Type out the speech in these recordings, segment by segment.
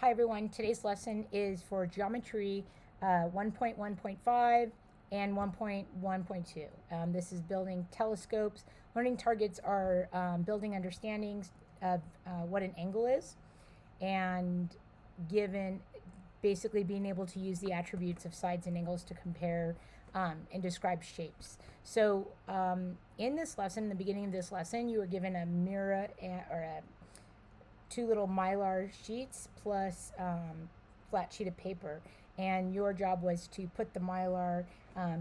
Hi everyone, today's lesson is for geometry 1.1.5 and 1.1.2. This is building telescopes. Learning targets are building understandings of what an angle is, and given basically being able to use the attributes of sides and angles to compare and describe shapes. So in this lesson, the beginning of this lesson, you were given a mirror or two little mylar sheets plus flat sheet of paper, and your job was to put the mylar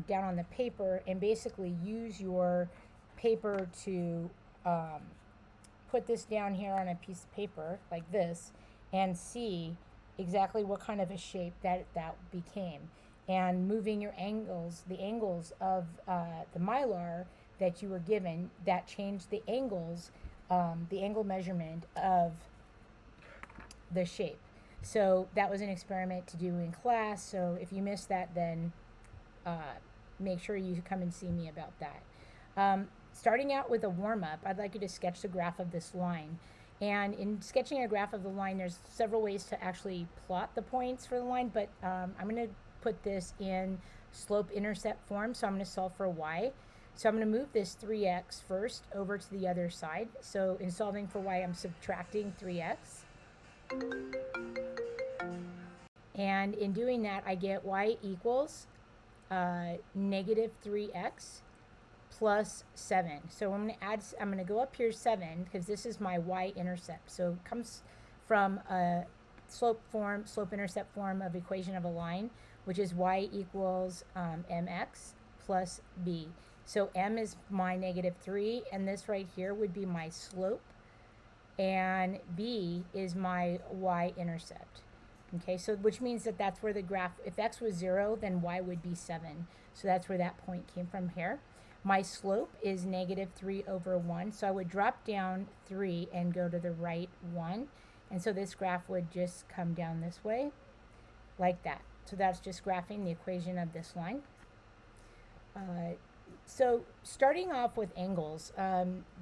down on the paper and basically use your paper to put this down here on a piece of paper like this and see exactly what kind of a shape that became, and moving your angles, the angles of the mylar that you were given, that changed the angles, the angle measurement of the shape. So that was an experiment to do in class. So if you missed that, then make sure you come and see me about that. Starting out with a warm-up, I'd like you to sketch the graph of this line. And in sketching a graph of the line, there's several ways to actually plot the points for the line, but I'm going to put this in slope-intercept form, so I'm going to solve for y. So I'm going to move this 3x first over to the other side. So in solving for y, I'm subtracting 3x. And in doing that, I get y equals negative 3x plus 7. So I'm going to go up here 7 because this is my y-intercept. So it comes from a slope-intercept form of equation of a line, which is y equals mx plus b. So m is my negative 3, and this right here would be my slope, and b is my y-intercept. Okay, so which means that that's where the graph, if x was 0, then y would be 7. So that's where that point came from here. My slope is negative 3 over 1, so I would drop down 3 and go to the right 1. And so this graph would just come down this way, like that. So that's just graphing the equation of this line. So starting off with angles,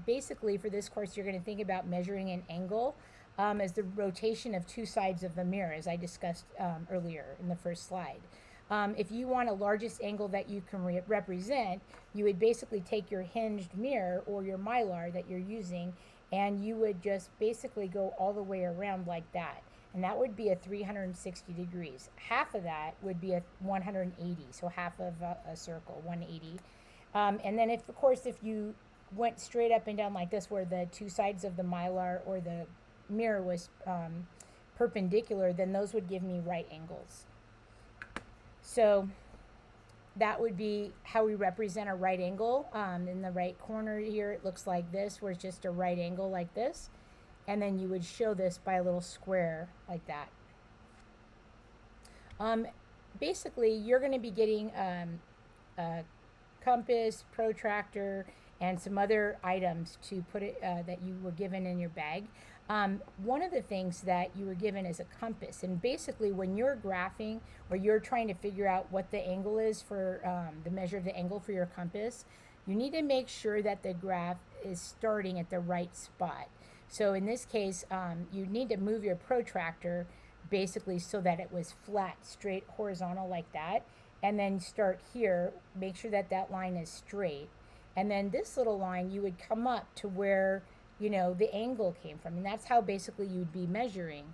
basically for this course you're going to think about measuring an angle as the rotation of two sides of the mirror, as I discussed earlier in the first slide. If you want a largest angle that you can represent, you would basically take your hinged mirror or your mylar that you're using, and you would just basically go all the way around like that. And that would be a 360 degrees. Half of that would be a 180, so half of a circle, 180. And then if you went straight up and down like this, where the two sides of the mylar or the mirror was perpendicular, then those would give me right angles. So that would be how we represent a right angle. In the right corner here, it looks like this, where it's just a right angle like this. And then you would show this by a little square like that. Basically, you're going to be getting a compass, protractor, and some other items to put it that you were given in your bag. One of the things that you were given is a compass, and basically when you're graphing or you're trying to figure out what the angle is for the measure of the angle for your compass, you need to make sure that the graph is starting at the right spot. So in this case, you need to move your protractor basically so that it was flat, straight, horizontal like that, and then start here, make sure that that line is straight, and then this little line you would come up to where the angle came from, and that's how basically you'd be measuring.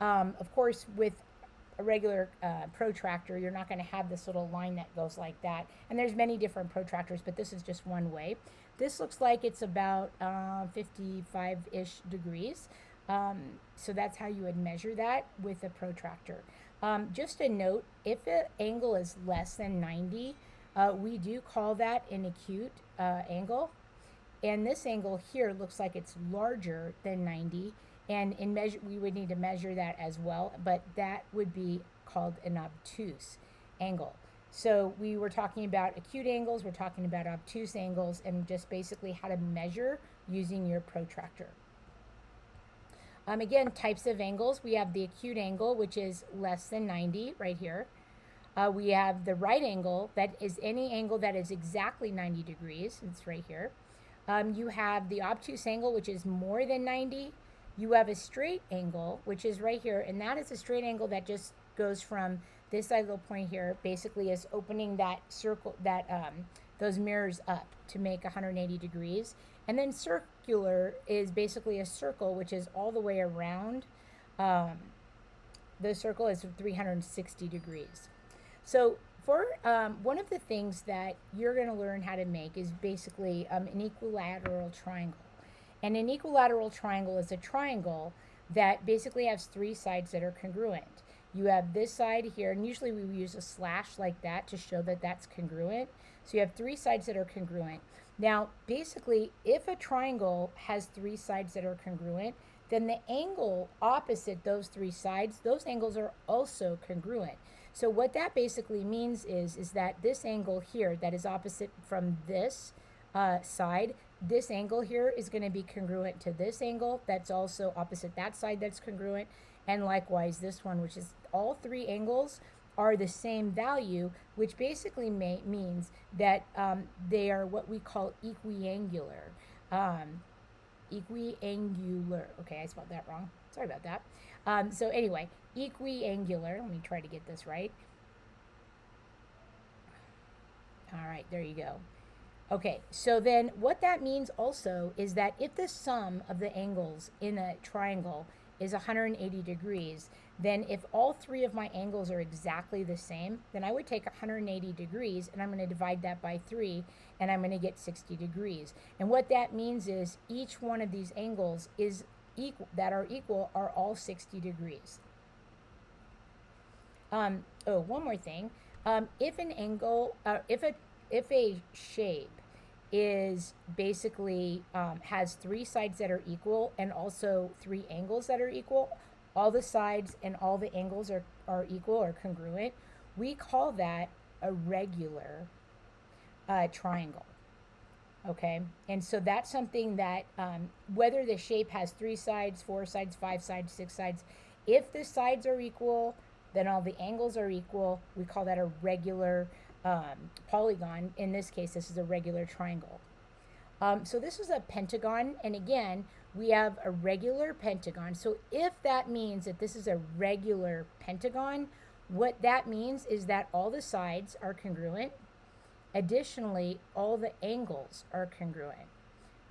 Of course, with a regular protractor, you're not going to have this little line that goes like that, and there's many different protractors, but this is just one way. This looks like it's about 55-ish degrees, so that's how you would measure that with a protractor. Just a note, if the angle is less than 90, we do call that an acute angle. And this angle here looks like it's larger than 90, and we would need to measure that as well, but that would be called an obtuse angle. So we were talking about acute angles, we're talking about obtuse angles, and just basically how to measure using your protractor. Again, types of angles. We have the acute angle, which is less than 90 right here. We have the right angle, that is any angle that is exactly 90 degrees. It's right here. You have the obtuse angle, which is more than 90. You have a straight angle, which is right here, and that is a straight angle that just goes from this side little point here, basically is opening that circle, that those mirrors up to make 180 degrees. And then circular is basically a circle, which is all the way around. The circle is 360 degrees. So for one of the things that you're going to learn how to make is basically an equilateral triangle. And an equilateral triangle is a triangle that basically has three sides that are congruent. You have this side here, and usually we use a slash like that to show that that's congruent. So you have three sides that are congruent. Now, basically, if a triangle has three sides that are congruent, then the angle opposite those three sides, those angles are also congruent. So what that basically means is that this angle here that is opposite from this side, this angle here is going to be congruent to this angle that's also opposite that side that's congruent, and likewise this one, which is all three angles are the same value, which basically means that they are what we call equiangular. Equiangular. Okay, I spelled that wrong. Sorry about that. So anyway, equiangular. Let me try to get this right. All right, there you go. Okay, so then what that means also is that if the sum of the angles in a triangle is 180 degrees, then if all three of my angles are exactly the same, then I would take 180 degrees and I'm going to divide that by 3 and I'm going to get 60 degrees. And what that means is each one of these angles is that are equal are all 60 degrees. One more thing. If an angle, if a shape is basically has three sides that are equal and also three angles that are equal, all the sides and all the angles are equal or congruent, we call that a regular triangle. Okay, and so that's something that whether the shape has 3 sides, 4 sides, 5 sides, 6 sides, if the sides are equal, then all the angles are equal. We call that a regular polygon. In this case, this is a regular triangle. So this is a pentagon, and again, we have a regular pentagon. So if that means that this is a regular pentagon, what that means is that all the sides are congruent. Additionally, all the angles are congruent.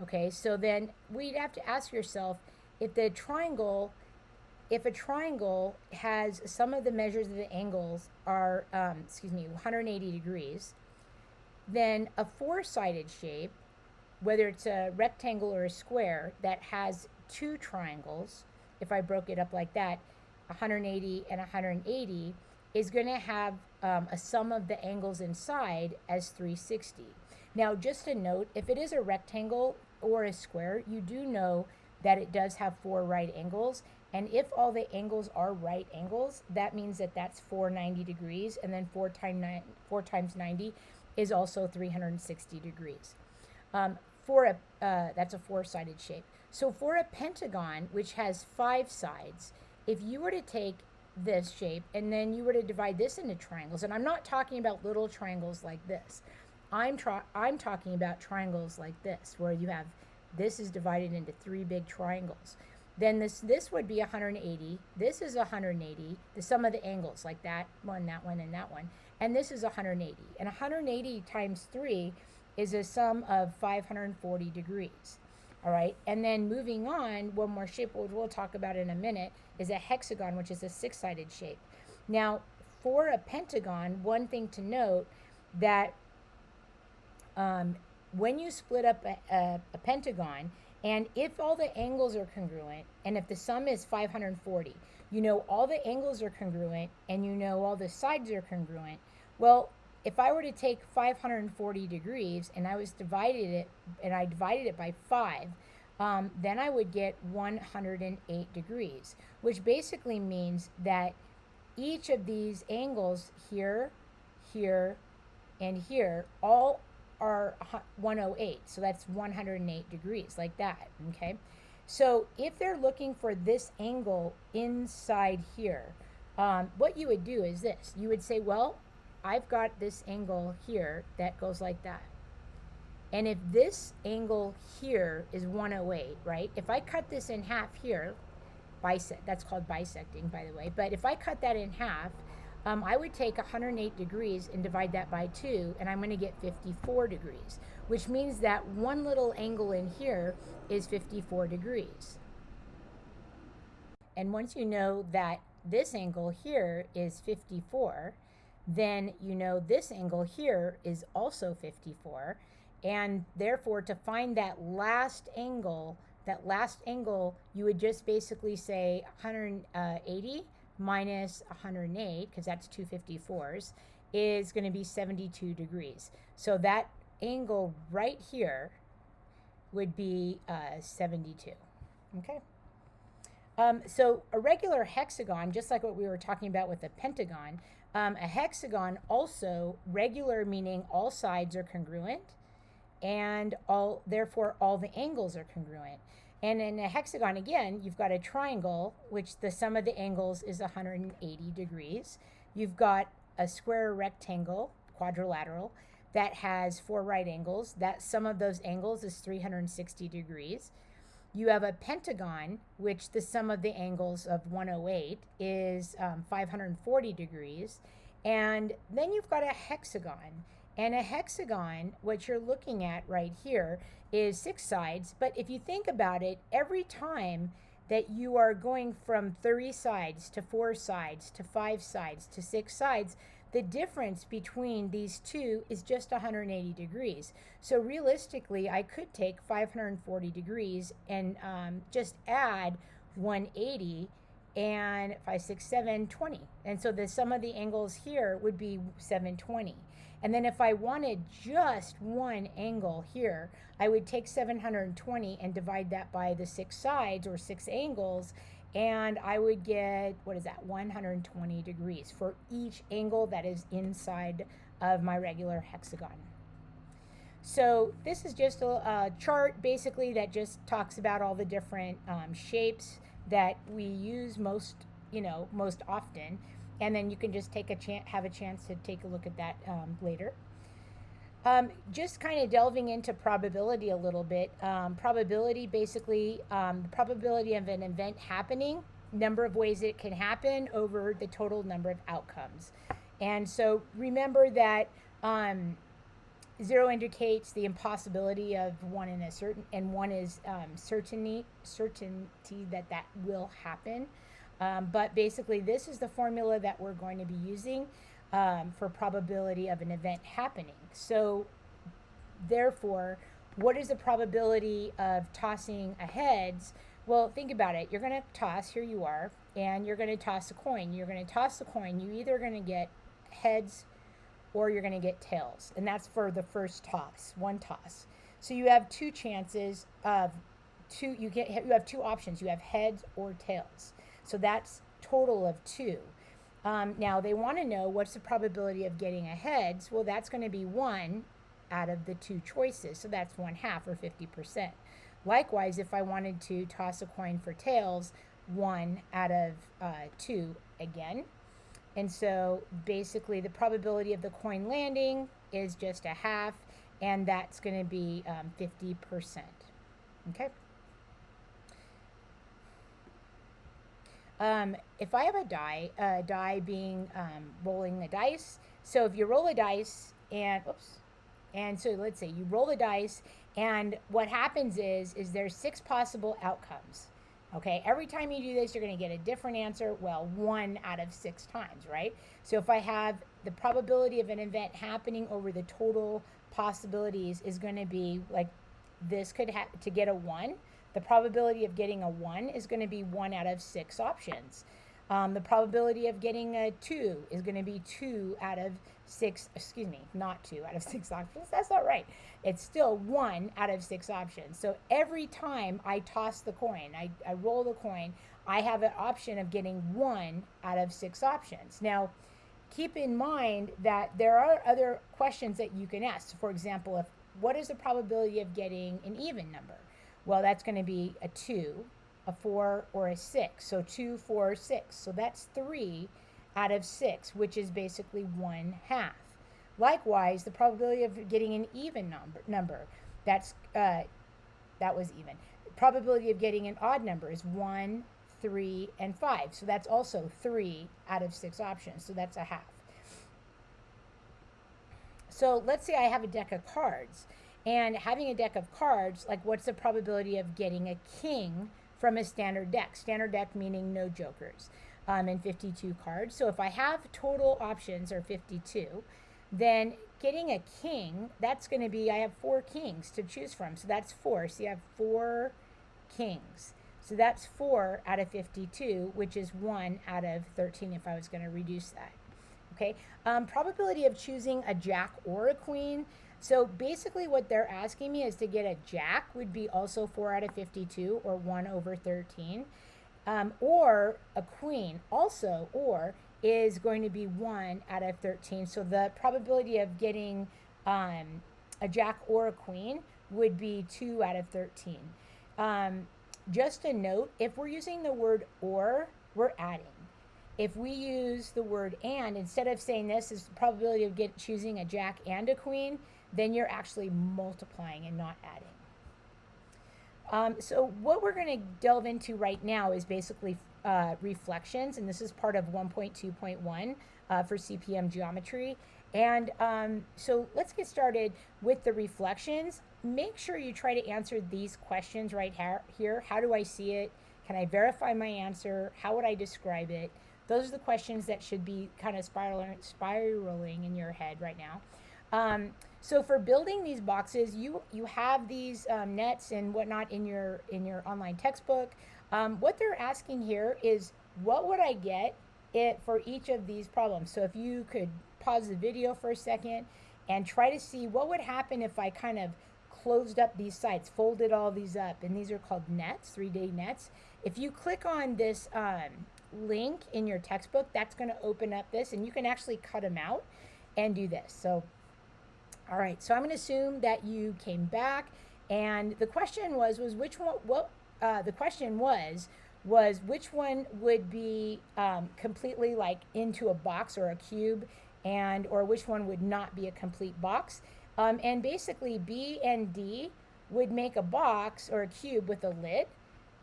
Okay, so then we'd have to ask yourself, if a triangle has some of the measures of the angles are 180 degrees, then a four-sided shape, whether it's a rectangle or a square that has two triangles, if I broke it up like that, 180 and 180, is going to have a sum of the angles inside as 360. Now, just a note, if it is a rectangle or a square, you do know that it does have 4 right angles, and if all the angles are right angles, that means that that's 490 degrees, and then 4 times 90 is also 360 degrees. That's a four-sided shape. So for a pentagon, which has 5 sides, if you were to take this shape and then you were to divide this into triangles, and I'm not talking about little triangles like this. I'm talking about triangles like this, where you have this is divided into 3 big triangles. Then this would be 180. This is 180. The sum of the angles, like that one, and that one. And this is 180. And 180 times 3 is a sum of 540 degrees. All right, and then moving on, one more shape we'll talk about in a minute is a hexagon, which is a 6-sided shape. Now, for a pentagon, one thing to note that when you split up a pentagon, and if all the angles are congruent, and if the sum is 540, you know all the angles are congruent, and you know all the sides are congruent. Well, if I were to take 540 degrees and I divided it by 5, then I would get 108 degrees, which basically means that each of these angles here, here, and here all are 108. So that's 108 degrees, like that, okay? So if they're looking for this angle inside here, what you would do is this. You would say, well, I've got this angle here that goes like that. And if this angle here is 108, right? If I cut this in half here, that's called bisecting, by the way. But if I cut that in half, I would take 108 degrees and divide that by 2, and I'm going to get 54 degrees, which means that one little angle in here is 54 degrees. And once you know that this angle here is 54, then you know this angle here is also 54, and therefore to find that last angle, you would just basically say 180 minus 108, because that's two 54s, is going to be 72 degrees. So that angle right here would be 72. Okay. So a regular hexagon, just like what we were talking about with a pentagon, a hexagon also, regular meaning all sides are congruent, and therefore all the angles are congruent. And in a hexagon, again, you've got a triangle, which the sum of the angles is 180 degrees. You've got a square rectangle, quadrilateral, that has 4 right angles. That sum of those angles is 360 degrees. You have a pentagon, which the sum of the angles of 108 is 540 degrees. And then you've got a hexagon. And a hexagon, what you're looking at right here, is 6 sides. But if you think about it, every time that you are going from 3 sides to 4 sides to 5 sides to 6 sides, the difference between these two is just 180 degrees. So realistically, I could take 540 degrees and just add 180, and 5, 6, 7, 20. And so the sum of the angles here would be 720. And then if I wanted just one angle here, I would take 720 and divide that by the 6 sides or 6 angles, and I would get, 120 degrees for each angle that is inside of my regular hexagon. So this is just a chart basically that just talks about all the different shapes that we use most often, and then you can just have a chance to take a look at that later. Just kind of delving into probability a little bit. Probability, basically, the probability of an event happening, number of ways it can happen over the total number of outcomes. And so remember that 0 indicates the impossibility of one in a certain, and 1 is certainty that will happen. But basically, this is the formula that we're going to be using for probability of an event happening. So therefore, what is the probability of tossing a heads? Well, think about it. You're going to toss, here you are, and you're going to toss a coin. You're going to toss the coin. You're either going to get heads or you're going to get tails. And that's for the first toss, one toss. So you have 2 chances of you have 2 options. You have heads or tails. So that's total of 2. Now they want to know what's the probability of getting a heads. Well, that's going to be 1 out of the 2 choices. So that's 1/2 or 50%. Likewise, if I wanted to toss a coin for tails, 1 out of 2 again. And so basically the probability of the coin landing is just 1/2, and that's going to be 50%. Okay. If I have a die being rolling the dice, so if you roll a dice and so let's say you roll the dice, and what happens is there's 6 possible outcomes. Okay, every time you do this, you're going to get a different answer. Well, 1 out of 6 times, right? So if I have the probability of an event happening over the total possibilities is going to be like this to get a 1. The probability of getting a 1 is going to be 1 out of 6 options. The probability of getting a 2 is going to be 2 out of 6, not 2 out of 6 options. That's not right. It's still 1 out of 6 options. So every time I toss the coin, I roll the coin, I have an option of getting 1 out of 6 options. Now, keep in mind that there are other questions that you can ask. For example, what is the probability of getting an even number? Well, that's going to be a 2, a 4, or a 6. So 2, 4, 6. So that's 3 out of 6, which is basically 1/2. Likewise, the probability of getting an even number. That's that was even. Probability of getting an odd number is 1, 3, and 5. So that's also 3 out of 6 options. So that's a half. So let's say I have a deck of cards. And having a deck of cards, like what's the probability of getting a king from a standard deck? Standard deck meaning no jokers, and 52 cards. So if I have total options are 52, then getting a king, that's going to be, I have 4 kings to choose from. So that's 4. So you have 4 kings. So that's 4 out of 52, which is 1 out of 13 if I was going to reduce that. Okay. Probability of choosing a jack or a queen. So basically what they're asking me is to get a jack would be also 4 out of 52 or 1 over 13. Or a queen also, or is going to be 1 out of 13. So the probability of getting a jack or a queen would be 2 out of 13. Just a note, if we're using the word or, we're adding. If we use the word and, instead of saying this is the probability of choosing a jack and a queen, then you're actually multiplying and not adding. So what we're going to delve into right now is basically reflections, and this is part of 1.2.1 for CPM geometry. And so let's get started with the reflections. Make sure you try to answer these questions right here. How do I see it? Can I verify my answer? How would I describe it? Those are the questions that should be kind of spiraling in your head right now. So for building these boxes, you have these nets and whatnot in your online textbook. What they're asking here is, what would I get for each of these problems? So if you could pause the video for a second and try to see what would happen if I kind of closed up these sides, folded all these up, and these are called nets, 3D nets. If you click on this link in your textbook, that's going to open up this, and you can actually cut them out and do this. So all right, so I'm going to assume that you came back, and the question was which one? The question was which one would be completely like into a box or a cube, or which one would not be a complete box. And basically, B and D would make a box or a cube with a lid,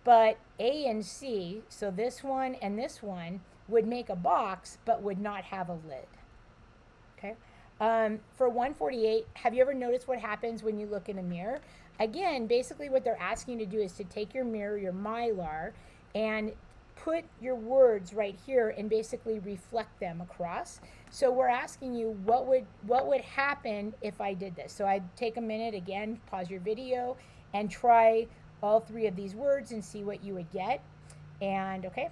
but A and C, so this one and this one, would make a box but would not have a lid. Okay. For 148, have you ever noticed what happens when you look in a mirror? Again, basically what they're asking you to do is to take your mirror, your Mylar, and put your words right here and basically reflect them across. So we're asking you what would happen if I did this. So I'd take a minute, again, pause your video, and try all 3 of these words and see what you would get. And okay,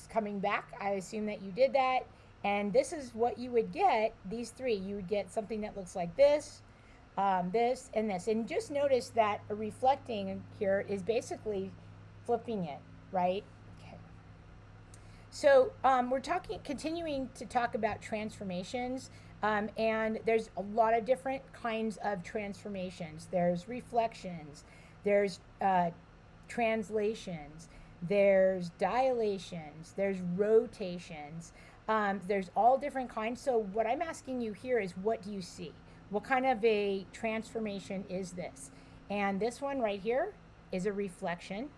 coming back, I assume that you did that. And this is what you would get, these 3. You would get something that looks like this, this, and this. And just notice that a reflecting here is basically flipping it, right? Okay. So we're continuing to talk about transformations. And there's a lot of different kinds of transformations. There's reflections, there's translations, there's dilations, there's rotations. There's all different kinds. So what I'm asking you here is, what do you see? What kind of a transformation is this? And this one right here is a reflection.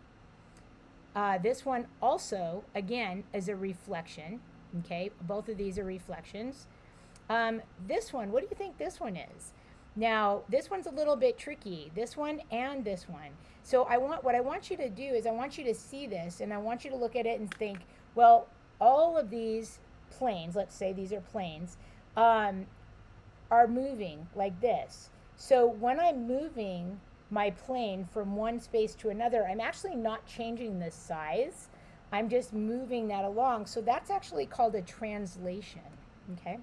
This one also, again, is a reflection. Okay, both of these are reflections. This one, what do you think this one is? Now, this one's a little bit tricky, this one and this one. So what I want you to do is I want you to see this, and I want you to look at it and think, well, all of these planes, let's say these are planes, are moving like this. So when I'm moving my plane from one space to another, I'm actually not changing the size. I'm just moving that along. So that's actually called a translation, okay?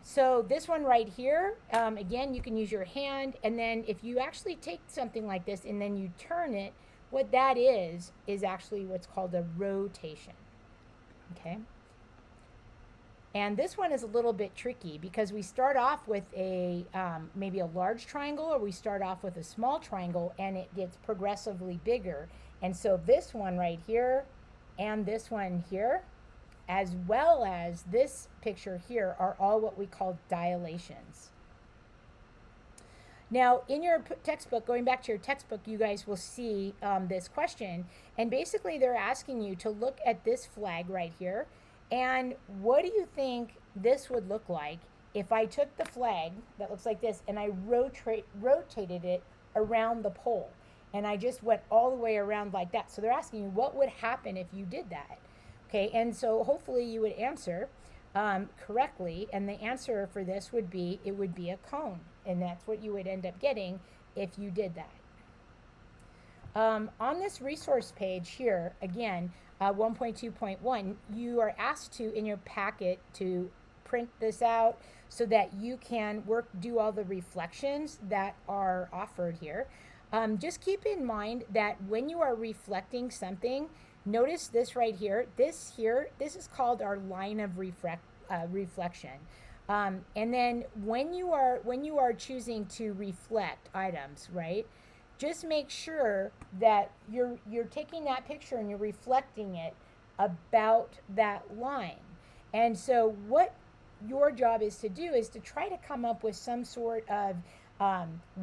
So this one right here, again, you can use your hand, and then if you actually take something like this and then you turn it, what that is actually what's called a rotation, okay? And this one is a little bit tricky because we start off with a maybe a large triangle, or we start off with a small triangle, and it gets progressively bigger. And so this one right here and this one here, as well as this picture here, are all what we call dilations. Now, in your textbook, going back to your textbook, you guys will see this question. And basically, they're asking you to look at this flag right here. And what do you think this would look like if I took the flag that looks like this and I rotated it around the pole? And I just went all the way around like that. So they're asking you, what would happen if you did that? Okay, and so hopefully you would answer correctly. And the answer for this would be, it would be a cone. And that's what you would end up getting if you did that. On this resource page here, again, 1.2.1, you are asked to, in your packet, to print this out so that you can do all the reflections that are offered here. Just keep in mind that when you are reflecting something, notice this right here. This is called our line of reflection. And then when you are choosing to reflect items, right? Just make sure that you're taking that picture and you're reflecting it about that line. And so what your job is to do is to try to come up with some sort of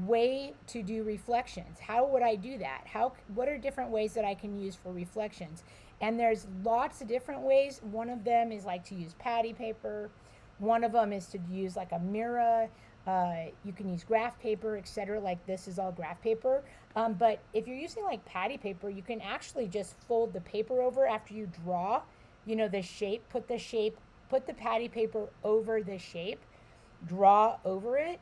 way to do reflections. How would I do that? What are different ways that I can use for reflections? And there's lots of different ways. One of them is like to use patty paper. One of them is to use like a mirror. You can use graph paper, etc. Like this is all graph paper. But if you're using like patty paper, you can actually just fold the paper over after you draw, the shape, put the patty paper over the shape, draw over it,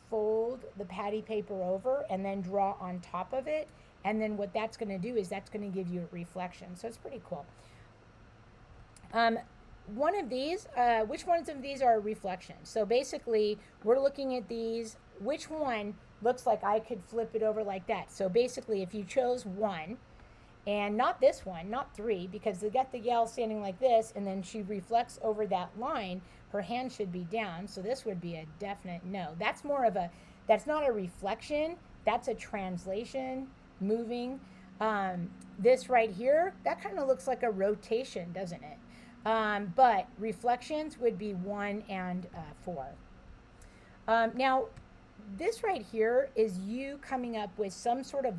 fold the patty paper over, and then draw on top of it. And then what that's going to do is that's going to give you a reflection. So it's pretty cool. One of these, which ones of these are reflections? So basically, we're looking at these. Which one looks like I could flip it over like that? So basically, if you chose 1, and not this one, not 3, because they got the gal standing like this, and then she reflects over that line, her hand should be down. So this would be a definite no. That's not a reflection. That's a translation, moving. This right here, that kind of looks like a rotation, doesn't it? But reflections would be 1 and 4. Now, this right here is you coming up with some sort of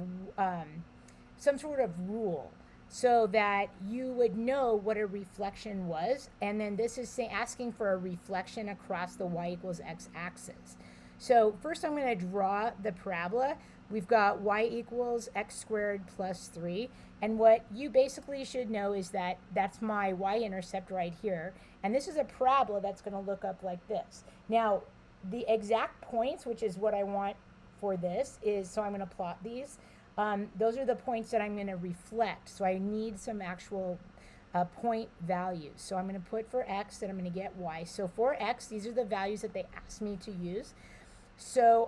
rule so that you would know what a reflection was. And then this is asking for a reflection across the y equals x axis. So first I'm going to draw the parabola. We've got y equals x squared plus 3. And what you basically should know is that that's my y-intercept right here. And this is a parabola that's going to look up like this. Now, the exact points, which is what I want for this, is, so I'm going to plot these. Those are the points that I'm going to reflect. So I need some actual point values. So I'm going to put for x that I'm going to get y. So for x, these are the values that they asked me to use. So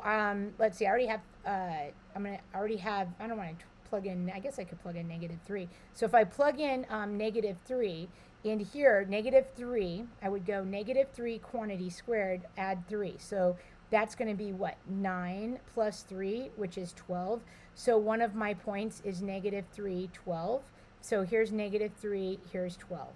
let's see, I already have, I don't want to plug in, I guess I could plug in -3. So if I plug in -3, in here, -3, I would go -3 quantity squared, add 3. So that's going to be what? 9 plus 3, which is 12. So one of my points is -3, 12. So here's -3, here's 12.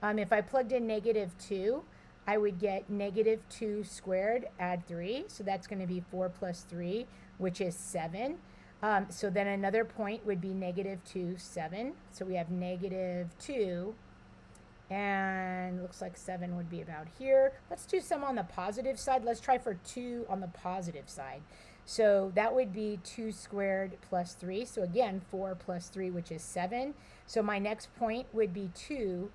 If I plugged in -2, I would get -2 squared, add 3. So that's going to be 4 plus 3, which is 7. So then another point would be -2, 7. So we have -2, and looks like 7 would be about here. Let's do some on the positive side. Let's try for 2 on the positive side. So that would be 2 squared plus 3. So again, 4 plus 3, which is 7. So my next point would be 2,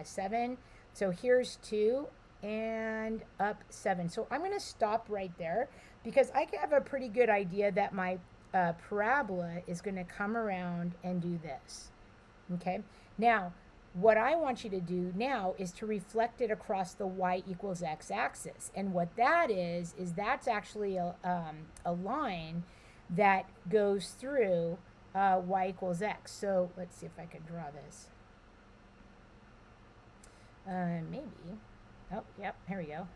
7. So here's 2 and up 7. So I'm going to stop right there because I have a pretty good idea that my parabola is going to come around and do this. Okay. Now, what I want you to do now is to reflect it across the y equals x axis. And what that is that's actually a line that goes through y equals x. So let's see if I can draw this. Maybe. Oh, yep, here we go.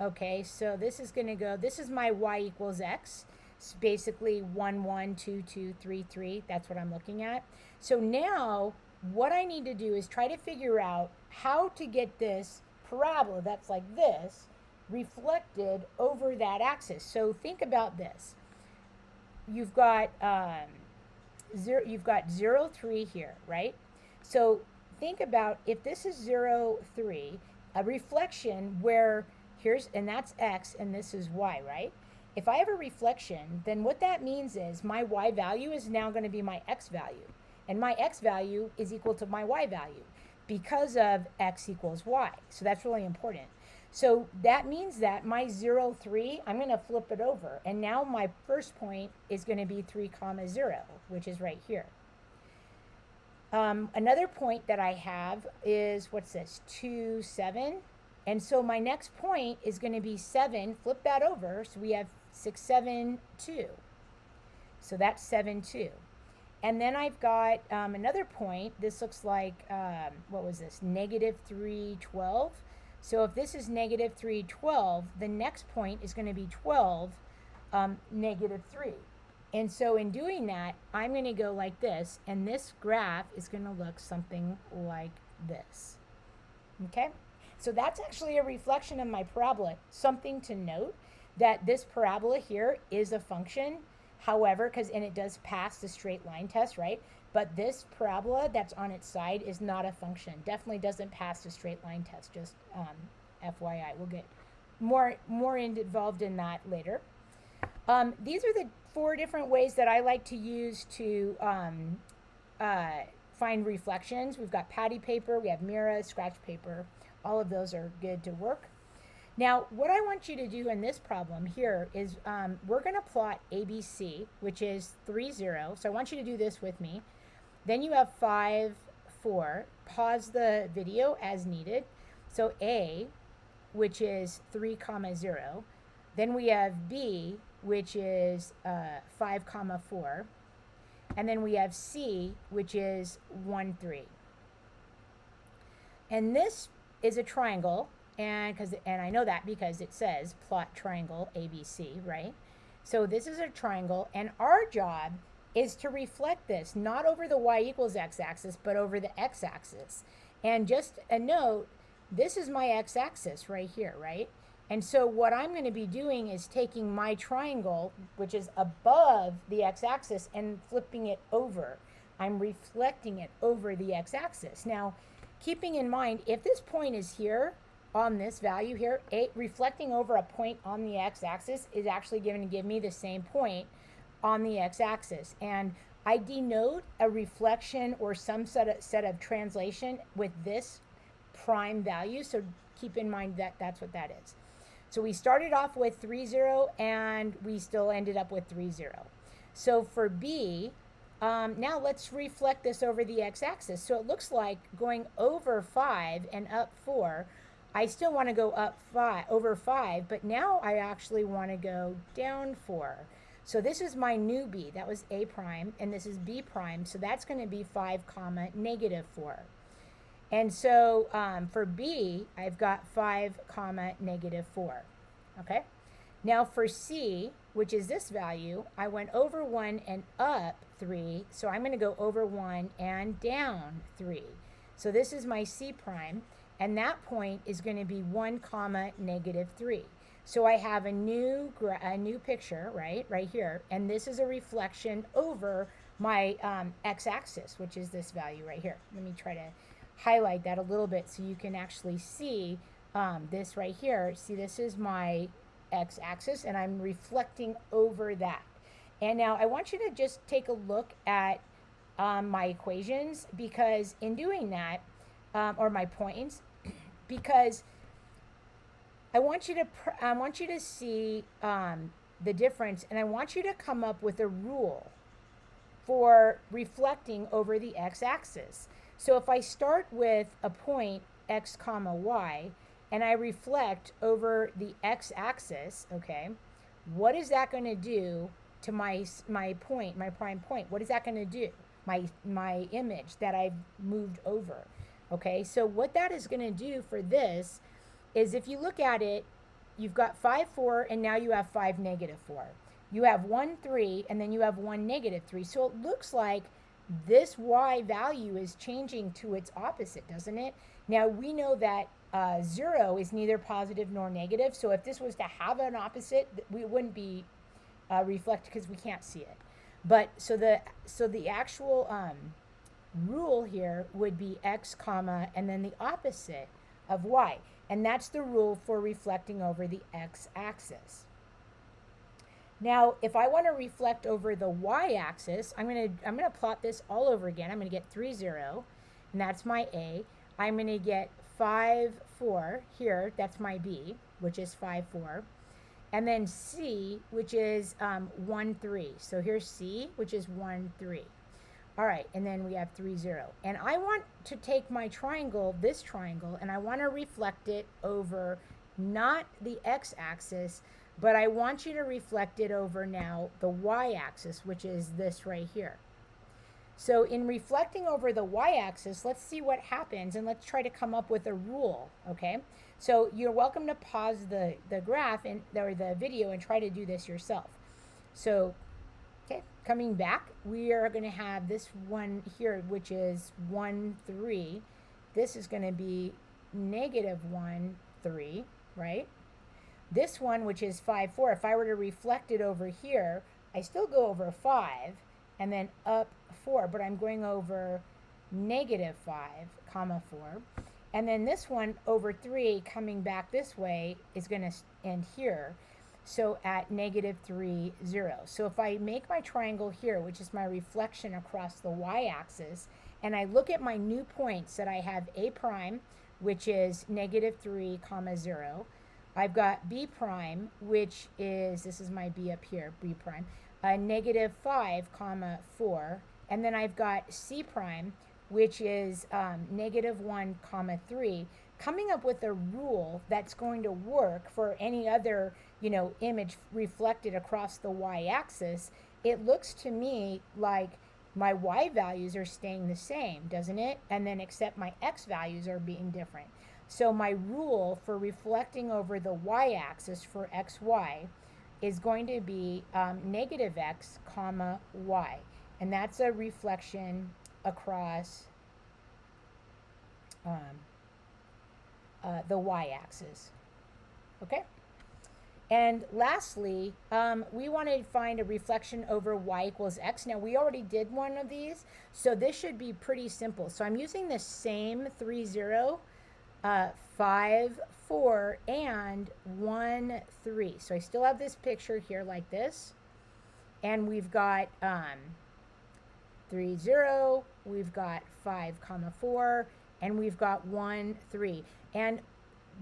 Okay, so this is going to go, this is my y equals x. It's basically 1, 1, 2, 2, 3, 3. That's what I'm looking at. So now what I need to do is try to figure out how to get this parabola that's like this reflected over that axis. So think about this. You've got 0, 3 here, right? So think about if this is 0, 3, a reflection where and that's x and this is y, right? If I have a reflection, then what that means is my y value is now going to be my x value. And my x value is equal to my y value because of x equals y. So that's really important. So that means that my 0, 3, I'm going to flip it over. And now my first point is going to be 3, 0, which is right here. Another point that I have is, what's this, 2, 7. And so my next point is going to be 7. Flip that over. So we have 6, 7, 2. So that's 7, 2. And then I've got another point. This looks like, what was this, negative 3, 12. So if this is negative 3, 12, the next point is going to be 12, negative 3. And so in doing that, I'm going to go like this, and this graph is going to look something like this. Okay? So that's actually a reflection of my parabola. Something to note, that this parabola here is a function. However, and it does pass the straight line test, right? But this parabola that's on its side is not a function. Definitely doesn't pass the straight line test, just FYI. We'll get more involved in that later. These are the 4 different ways that I like to use to find reflections. We've got patty paper, we have Mira, scratch paper. All of those are good to work. Now, what I want you to do in this problem here is we're going to plot ABC, which is 3, 0. So I want you to do this with me. Then you have 5, 4. Pause the video as needed. So A, which is 3, 0. Then we have B, which is 5, 4. And then we have C, which is 1, 3. And this is a triangle. And I know that because it says plot triangle ABC, right? So this is a triangle, and our job is to reflect this, not over the y equals x-axis, but over the x-axis. And just a note, this is my x-axis right here, right? And so what I'm going to be doing is taking my triangle, which is above the x-axis, and flipping it over. I'm reflecting it over the x-axis. Now, keeping in mind, if this point is here, on this value here, reflecting over a point on the x-axis is actually going to give me the same point on the x-axis. And I denote a reflection or some set of translation with this prime value. So keep in mind that that's what that is. So we started off with 3, 0, and we still ended up with 3, 0. So for B, now let's reflect this over the x-axis. So it looks like going over 5 and up 4, I still want to go up 5, over 5, but now I actually want to go down 4. So this is my new B. That was A prime, and this is B prime. So that's going to be 5, negative 4. And so for B, I've got 5, negative 4. Okay? Now for C, which is this value, I went over 1 and up 3. So I'm going to go over 1 and down 3. So this is my C prime. And that point is going to be 1, negative 3. So I have a new picture, right here. And this is a reflection over my x-axis, which is this value right here. Let me try to highlight that a little bit so you can actually see this right here. See, this is my x-axis, and I'm reflecting over that. And now I want you to just take a look at my equations, because in doing that, or my points, because I want you to see the difference, and I want you to come up with a rule for reflecting over the x-axis. So if I start with a point x, y, and I reflect over the x-axis, okay, what is that going to do to my point, my prime point? What is that going to do? My image that I've moved over. Okay, so what that is going to do for this is, if you look at it, you've got 5, 4, and now you have 5, negative 4. You have 1, 3, and then you have 1, negative 3. So it looks like this y value is changing to its opposite, doesn't it? Now we know that 0 is neither positive nor negative, so if this was to have an opposite, we wouldn't be reflected because we can't see it. But so the actual rule here would be x comma and then the opposite of y, and that's the rule for reflecting over the x-axis. Now, if I want to reflect over the y-axis, I'm gonna plot this all over again. I'm gonna get 3, 0, and that's my A. I'm gonna get 5, 4 here. That's my B, which is 5, 4, and then C, which is 1, 3. So here's C, which is 1, 3. All right, and then we have 3, 0. And I want to take my triangle, this triangle, and I want to reflect it over not the x-axis, but I want you to reflect it over now the y-axis, which is this right here. So in reflecting over the y-axis, let's see what happens, and let's try to come up with a rule, okay? So you're welcome to pause the graph or the video and try to do this yourself. So, okay, coming back, we are going to have this one here, which is 1, 3. This is going to be negative 1, 3, right? This one, which is 5, 4, if I were to reflect it over here, I still go over 5 and then up 4, but I'm going over negative 5, comma 4. And then this one over 3 coming back this way is going to end here. So at negative 3, 0. So if I make my triangle here, which is my reflection across the y-axis, and I look at my new points that I have A prime, which is negative 3, comma 0. I've got B prime, which is, this is my B up here, B prime, negative 5, comma 4. And then I've got C prime, which is negative 1, comma 3. Coming up with a rule that's going to work for any other, image reflected across the y-axis, it looks to me like my y values are staying the same, doesn't it? And then except my x values are being different. So my rule for reflecting over the y-axis for xy is going to be negative x, comma y. And that's a reflection across the y-axis. Okay? And lastly, we want to find a reflection over y equals x. Now, we already did one of these, so this should be pretty simple. So I'm using the same 3, 0, 5, 4, and 1, 3. So I still have this picture here like this. And we've got 3, 0, we've got 5, comma 4, and we've got 1, 3. And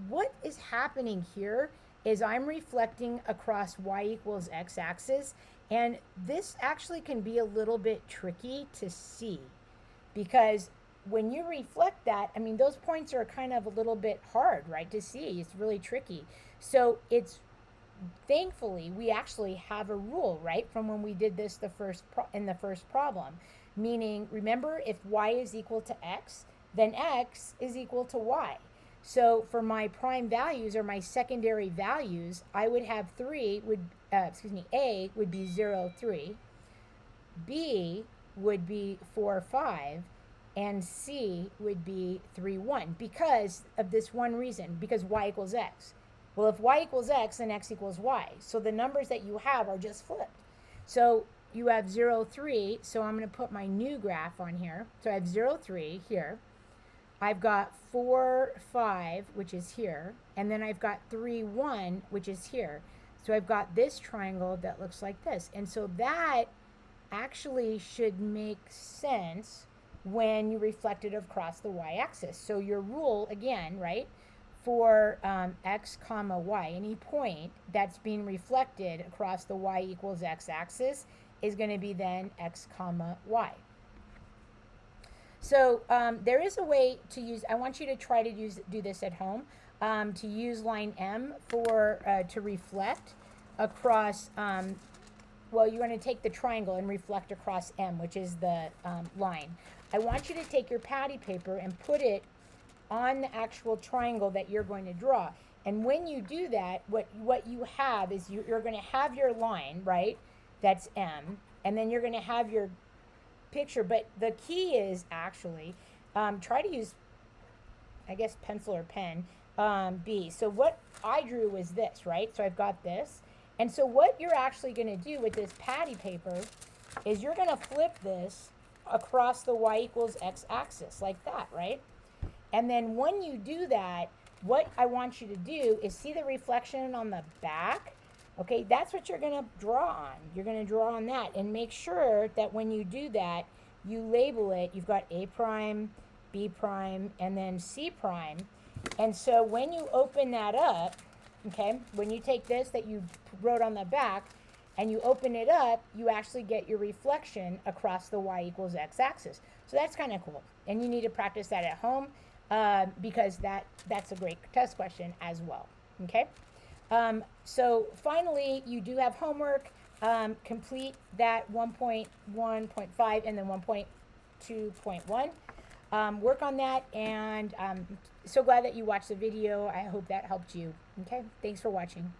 what is happening here is I'm reflecting across y equals x axis, and this actually can be a little bit tricky to see because when you reflect that, I mean, those points are kind of a little bit hard, right, to see. It's really tricky. So it's, thankfully, we actually have a rule, right, from when we did this in the first problem, meaning, remember, if y is equal to x, then x is equal to y. So for my prime values or my secondary values, I would have A would be 0, 3, B would be 4, 5, and C would be 3, 1 because of this one reason, because y equals x. Well, if y equals x, then x equals y. So the numbers that you have are just flipped. So you have 0, 3, so I'm going to put my new graph on here. So I have 0, 3 here. I've got 4, 5, which is here, and then I've got 3, 1, which is here. So I've got this triangle that looks like this. And so that actually should make sense when you reflect it across the y-axis. So your rule, again, right, for x, comma y, any point that's being reflected across the y equals x axis is going to be then x, comma y. So there is a way to use, I want you to try to do this at home, to use line M to reflect across, well, you're going to take the triangle and reflect across M, which is the line. I want you to take your patty paper and put it on the actual triangle that you're going to draw. And when you do that, what you have is you're going to have your line, right? That's M. And then you're going to have your picture. But the key is actually try to use I guess pencil or pen, B. So what I drew was this, right? So I've got this. And so what you're actually going to do with this patty paper is you're going to flip this across the y equals x axis like that, right? And then when you do that, what I want you to do is see the reflection on the back. Okay, that's what you're going to draw on. You're going to draw on that and make sure that when you do that, you label it. You've got A prime, B prime, and then C prime. And so when you open that up, okay, when you take this that you wrote on the back and you open it up, you actually get your reflection across the y equals x axis. So that's kind of cool. And you need to practice that at home because that's a great test question as well. Okay. So finally, you do have homework. Complete that 1.1.5 and then 1.2.1. Work on that, and so glad that you watched the video. I hope that helped you. Okay, thanks for watching.